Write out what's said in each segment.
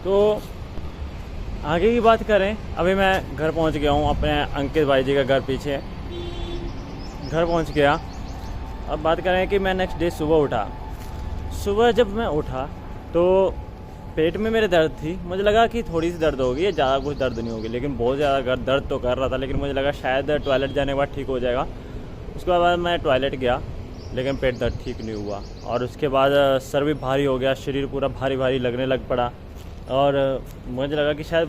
तो आगे की बात करें, अभी मैं घर पहुंच गया हूं, अपने अंकित भाई जी का घर पीछे घर पहुंच गया। अब बात करें कि मैं नेक्स्ट डे सुबह उठा। सुबह जब मैं उठा तो पेट में मेरे दर्द थी। मुझे लगा कि थोड़ी सी दर्द होगी, ज़्यादा कुछ दर्द नहीं होगी, लेकिन बहुत ज़्यादा दर्द तो कर रहा था। लेकिन मुझे लगा शायद टॉयलेट जाने के बाद ठीक हो जाएगा। उसके बाद मैं टॉयलेट गया, लेकिन पेट दर्द ठीक नहीं हुआ। और उसके बाद सर भी भारी हो गया, शरीर पूरा भारी भारी लगने लग पड़ा। और मुझे लगा कि शायद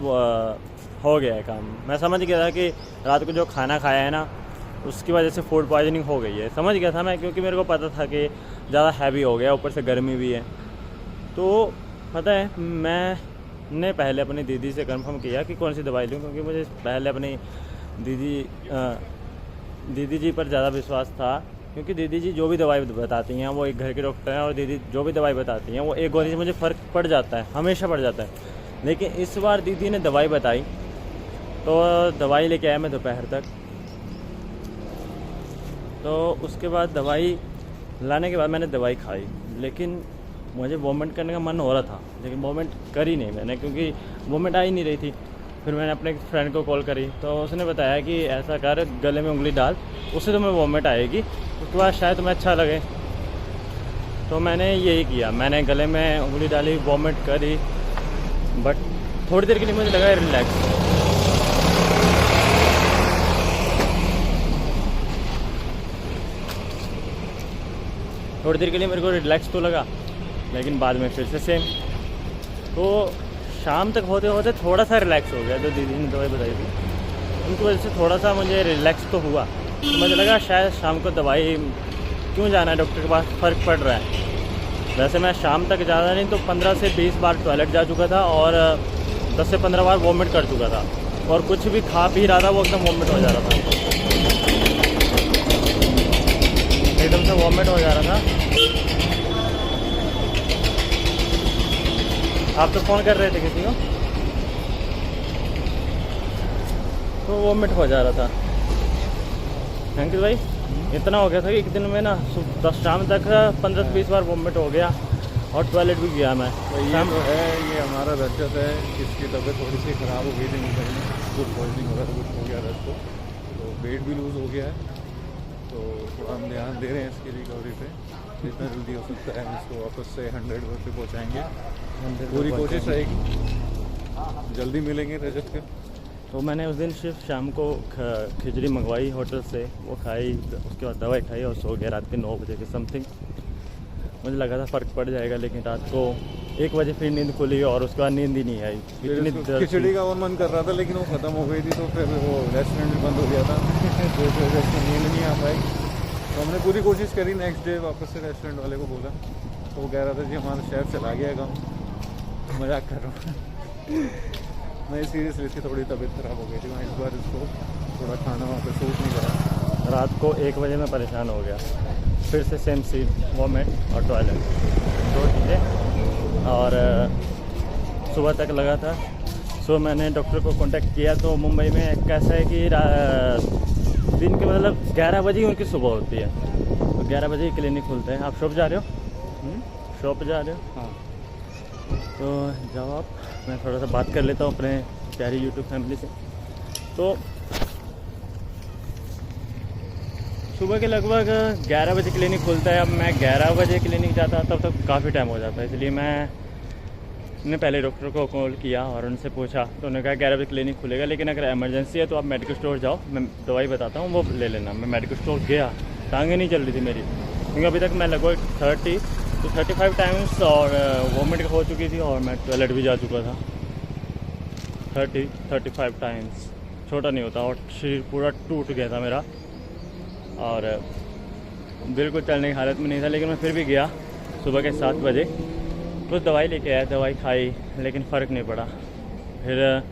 हो गया है काम। मैं समझ गया था कि रात को जो खाना खाया है ना, उसकी वजह से फूड पॉइजनिंग हो गई है। समझ गया था मैं, क्योंकि मेरे को पता था कि ज़्यादा हैवी हो गया, ऊपर से गर्मी भी है। तो पता है, मैंने पहले अपनी दीदी से कंफर्म किया कि कौन सी दवाई लूँ, क्योंकि मुझे पहले अपनी दीदी जी पर ज़्यादा विश्वास था। क्योंकि दीदी जी जो भी दवाई बताती हैं, वो एक घर के डॉक्टर हैं, और दीदी जो भी दवाई बताती हैं वो एक गोली से मुझे फ़र्क पड़ जाता है, हमेशा पड़ जाता है। लेकिन इस बार दीदी ने दवाई बताई, तो दवाई लेके आया मैं दोपहर तक। तो उसके बाद दवाई लाने के बाद मैंने दवाई खाई, लेकिन मुझे वॉमिट करने का मन हो रहा था, लेकिन वॉमिट करी नहीं मैंने, क्योंकि वॉमिट आ ही नहीं रही थी। फिर मैंने अपने फ्रेंड को कॉल करी, तो उसने बताया कि ऐसा कर, गले में उंगली डाल, उससे तुम्हें वॉमिट आएगी, उसके बाद शायद तुम्हें अच्छा लगे। तो मैंने यही किया, मैंने गले में उंगली डाली, वॉमिट करी, बट थोड़ी देर के लिए मुझे लगा रिलैक्स। थोड़ी देर के लिए मेरे को रिलैक्स तो लगा, लेकिन बाद में फिर से सेम। तो शाम तक होते होते थोड़ा सा रिलैक्स हो गया। जो दीदी ने दवाई बताई थी उनकी वजह से थोड़ा सा मुझे रिलैक्स तो हुआ। तो मुझे लगा शायद शाम को दवाई क्यों जाना है डॉक्टर के पास, फ़र्क पड़ रहा है। वैसे मैं शाम तक ज़्यादा नहीं तो 15 से 20 बार टॉयलेट जा चुका था, और 10 से 15 बार वॉमिट कर चुका था। और कुछ भी खा पी रहा था वो एकदम वॉमिट हो जा रहा था, एकदम से वॉमिट हो जा रहा था। आप तो फ़ोन कर रहे थे किसी को, तो वॉमिट हो जा रहा था। अंकित भाई, इतना हो गया था कि एक दिन में ना 10 शाम तक 15 से 20 बार वॉमिट हो गया, और टॉयलेट भी गया मैं। तो ये तो है, ये हमारा रजत है, इसकी तबीयत थोड़ी सी ख़राब हो गई थी, कहीं फूड पॉइजनिंग हो रहा था, कुछ हो गया था इसको, तो वेट भी लूज़ हो गया है। तो थोड़ा हम ध्यान दे रहे हैं इसकी रिकवरी पे, जितना जल्दी हो सकता है हम इसको वापस से 100 पे पहुँचाएँगे। पूरी कोशिश रहेगी, जल्दी मिलेंगे रजत के। तो मैंने उस दिन सिर्फ शाम को खिचड़ी मंगवाई होटल से, वो खाई, उसके बाद दवाई खाई और सो गया रात के 9 बजे के समथिंग। मुझे लगा था फ़र्क पड़ जाएगा, लेकिन रात को 1 बजे फिर नींद खुली, और उसके बाद नींद ही नहीं आई। खिचड़ी का और मन कर रहा था, लेकिन वो ख़त्म हो गई थी, तो फिर वो रेस्टोरेंट भी बंद हो गया था, तो इस वजह से नींद नहीं आ पाई। तो हमने पूरी कोशिश करी, नेक्स्ट डे वापस से रेस्टोरेंट वाले को बोला, तो वो कह रहा था जी हमारा शेफ चला गया गाँव। मजाक कर रहा हूँ नहीं, सीरियसली इसकी थोड़ी तबीयत ख़राब हो गई थी। मैं इस बार इसको थोड़ा खाना वहाँ पे सूट नहीं करा। रात को 1 बजे मैं परेशान हो गया, फिर से सेम सीन, वॉमिट और टॉयलेट, 2 चीज़ें। और सुबह तक लगा था। सो मैंने डॉक्टर को कांटेक्ट किया, तो मुंबई में कैसा है कि दिन के मतलब 11 बजे उनकी सुबह होती है, तो 11 बजे क्लिनिक खुलते हैं। आप शॉप जा रहे हो? शॉप जा रहे हो? हाँ, तो जाओ आप, मैं थोड़ा सा बात कर लेता हूँ अपने प्यारी यूट्यूब फैमिली से। तो सुबह के लगभग 11 बजे क्लिनिक खुलता है। अब मैं 11 बजे क्लिनिक जाता तब तक काफ़ी टाइम हो जाता है, इसलिए मैंने पहले डॉक्टर को कॉल किया और उनसे पूछा, तो उन्होंने कहा 11 बजे क्लिनिक खुलेगा, लेकिन अगर इमरजेंसी है तो आप मेडिकल स्टोर जाओ, मैं दवाई बताता हूँ वो ले लेना। मैं मेडिकल स्टोर गया, टांगें नहीं चल रही थी मेरी, क्योंकि अभी तक मैं लगभग 35 टाइम्स और वॉमिट हो चुकी थी, और मैं टॉयलेट भी जा चुका था 35 टाइम्स। छोटा नहीं होता, और शरीर पूरा टूट गया था मेरा, और बिल्कुल चलने की हालत में नहीं था। लेकिन मैं फिर भी गया सुबह के 7 बजे, कुछ दवाई लेके आया, दवाई खाई, लेकिन फ़र्क नहीं पड़ा। फिर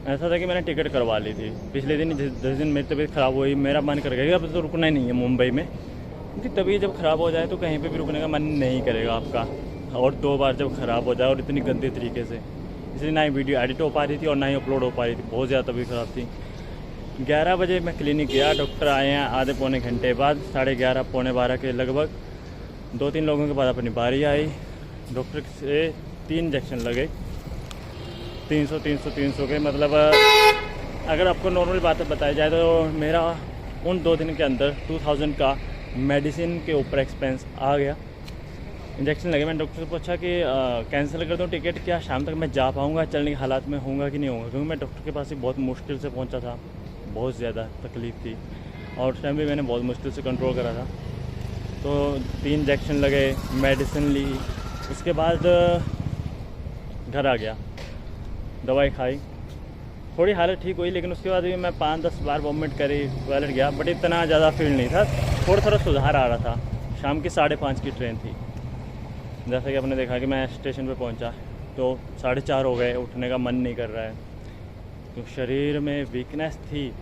ऐसा था कि मैंने टिकट करवा ली थी पिछले दिन। जिस दिन मेरी तबीयत ख़राब हुई, मेरा मन कर गया अब तो रुकना ही नहीं है मुंबई में, क्योंकि तबीयत जब ख़राब हो जाए तो कहीं पे भी रुकने का मन नहीं करेगा आपका। और 2 बार जब ख़राब हो जाए और इतनी गंदे तरीके से, इसलिए ना ही वीडियो एडिट हो पा रही थी और ना ही अपलोड हो पा रही थी, बहुत ज़्यादा तबीयत ख़राब थी। 11 बजे मैं क्लिनिक गया, डॉक्टर आए हैं आधे पौने घंटे बाद, 11:30 पौने 12 के लगभग। 2-3 लोगों के बाद अपनी बारी आई। डॉक्टर से 3 इंजेक्शन लगे, 300 के। मतलब अगर आपको नॉर्मल बात बताई जाए तो मेरा उन 2 दिन के अंदर 2000 का मेडिसिन के ऊपर एक्सपेंस आ गया। इंजेक्शन लगे। मैंने डॉक्टर से पूछा कि कैंसिल कर दूँ टिकट, क्या शाम तक मैं जा पाऊँगा, चलने के हालात में होऊंगा कि नहीं होऊंगा, क्योंकि मैं डॉक्टर के पास ही बहुत मुश्किल से पहुँचा था, बहुत ज़्यादा तकलीफ़ थी और उस टाइम भी मैंने बहुत मुश्किल से कंट्रोल करा था। तो 3 इंजेक्शन लगे, मेडिसिन ली, उसके बाद घर आ गया, दवाई खाई, थोड़ी हालत ठीक हुई। लेकिन उसके बाद भी मैं 5-10 बार वॉमिट करी, टॉयलेट गया, बट इतना ज़्यादा फील नहीं था, थोड़ा सुधार आ रहा था। शाम की 5:30 की ट्रेन थी। जैसा कि आपने देखा कि मैं स्टेशन पे पहुंचा तो 4:30 हो गए, उठने का मन नहीं कर रहा है, तो शरीर में वीकनेस थी।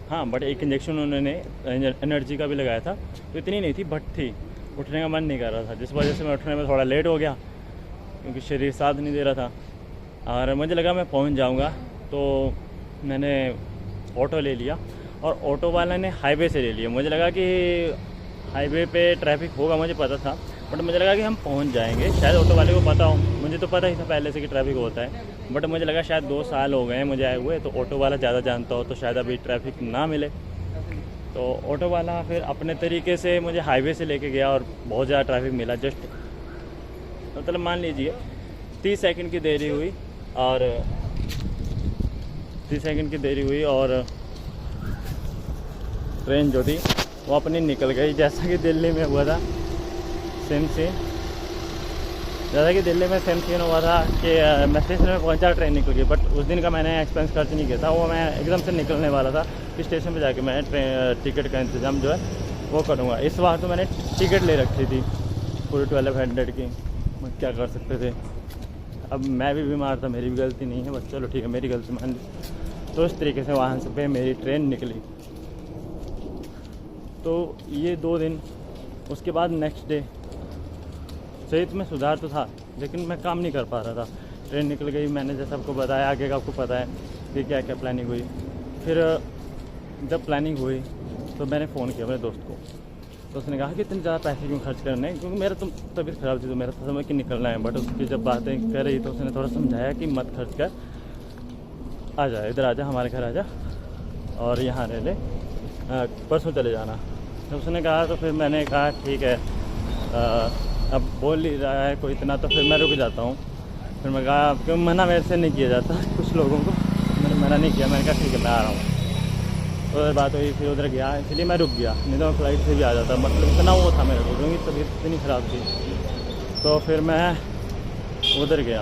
हाँ, बट एक इंजेक्शन उन्होंने एनर्जी का भी लगाया था, तो इतनी नहीं थी, बट थी, उठने का मन नहीं कर रहा था, जिस वजह से मैं उठने में थोड़ा लेट हो गया, क्योंकि शरीर साथ नहीं दे रहा था। और मुझे लगा मैं पहुंच जाऊंगा, तो मैंने ऑटो ले लिया और ऑटो वाला ने हाईवे से ले लिया। मुझे लगा कि हाईवे पे ट्रैफिक होगा, मुझे पता था, बट मुझे लगा कि हम पहुंच जाएंगे, शायद ऑटो वाले को पता हो। मुझे तो पता ही था पहले से कि ट्रैफिक होता है, बट मुझे लगा शायद 2 साल हो गए हैं मुझे आए हुए, तो ऑटो वाला ज़्यादा जानता हो, तो शायद अभी ट्रैफिक ना मिले। तो ऑटो वाला फिर अपने तरीके से मुझे हाईवे से लेके गया और बहुत ज़्यादा ट्रैफिक मिला। जस्ट मतलब मान लीजिए 30 सेकंड की देरी हुई और 30 सेकंड की देरी हुई और ट्रेन जो थी वो अपनी निकल गई। जैसा कि दिल्ली में हुआ था सेम सीन, जैसा कि दिल्ली में सेम सीन हुआ था कि मैं स्टेशन में पहुंचा, ट्रेन निकल गई। बट उस दिन का मैंने एक्सपेंस खर्च नहीं किया था, वो मैं एकदम से निकलने वाला था कि स्टेशन पे जाके मैं टिकट का इंतज़ाम जो है वो करूँगा। इस बार तो मैंने टिकट ले रखी थी पूरी 1200 की, क्या कर सकते थे। अब मैं भी बीमार था, मेरी भी गलती नहीं है, बस चलो ठीक है, मेरी गलती मान ली। तो इस तरीके से वहाँ से पे मेरी ट्रेन निकली। तो ये 2 दिन, उसके बाद नेक्स्ट डे सेहत में सुधार तो था, लेकिन मैं काम नहीं कर पा रहा था। ट्रेन निकल गई, मैंने जैसा आपको बताया, आगे का आपको पता है कि क्या क्या प्लानिंग हुई। फिर जब प्लानिंग हुई तो मैंने फ़ोन किया अपने दोस्त को, तो उसने कहा कि इतने ज़्यादा पैसे क्यों खर्च करने, क्योंकि मेरा तो तबीयत ख़राब थी, तो मेरा था समय कि निकलना है। बट उसकी जब बातें कर रही तो उसने थोड़ा समझाया कि मत खर्च कर, आ जा, इधर आ जा, हमारे घर आ जा और यहाँ रह ले, परसों चले जाना। तो उसने कहा, तो फिर मैंने कहा ठीक है, अब बोल ही रहा है कोई इतना, तो फिर मैं रुक जाता हूँ। फिर मैं कहा, क्यों मना मेरे से नहीं किया जाता कुछ लोगों को, मैंने मना नहीं किया, मैंने कहा ठीक है मैं आ रहा हूँ। तो उधर बात हुई, फिर उधर गया, इसलिए मैं रुक गया, नहीं तो मैं फ्लाइट से भी आ जाता। मतलब इतना वो था मेरे को, क्योंकि तबीयत इतनी ख़राब थी। तो फिर मैं उधर गया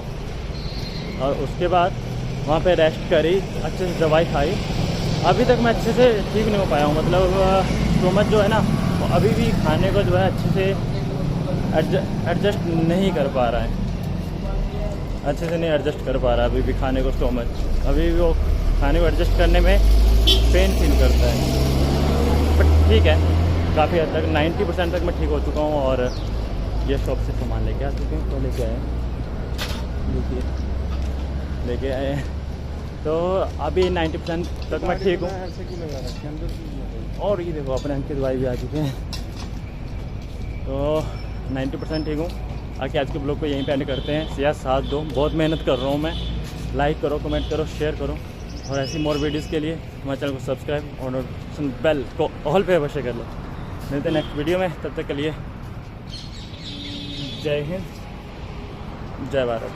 और उसके बाद वहाँ पे रेस्ट करी, अच्छे से दवाई खाई। अभी तक मैं अच्छे से ठीक नहीं हो पाया हूँ, मतलब स्टोमच जो है ना, वो अभी भी खाने को जो है अच्छे से एडजस्ट नहीं कर पा रहा है, अच्छे से नहीं एडजस्ट कर पा रहा है अभी भी खाने को। स्टोमच अभी भी वो खाने को एडजस्ट करने में पेन फील करता है। बट ठीक है, काफ़ी हद तक 90% तक मैं ठीक हो चुका हूँ और ये शॉप से सामान लेके आ चुके हैं। तो लेके आए, लेके आए, तो अभी 90% तक मैं ठीक हूँ। और ये देखो अपने अंकित भाई भी आ चुके हैं, तो 90% ठीक हूँ। आके आज के ब्लॉग को यहीं पे एंड करते हैं। यार साथ दो, बहुत मेहनत कर रहा हूँ मैं। लाइक करो, कमेंट करो, शेयर करो, और ऐसी मोर वीडियोज़ के लिए हमारे चैनल को सब्सक्राइब और बेल को ऑल पे अवश्य कर लो। मिलते हैं नेक्स्ट वीडियो में, तब तक के लिए जय हिंद, जय भारत।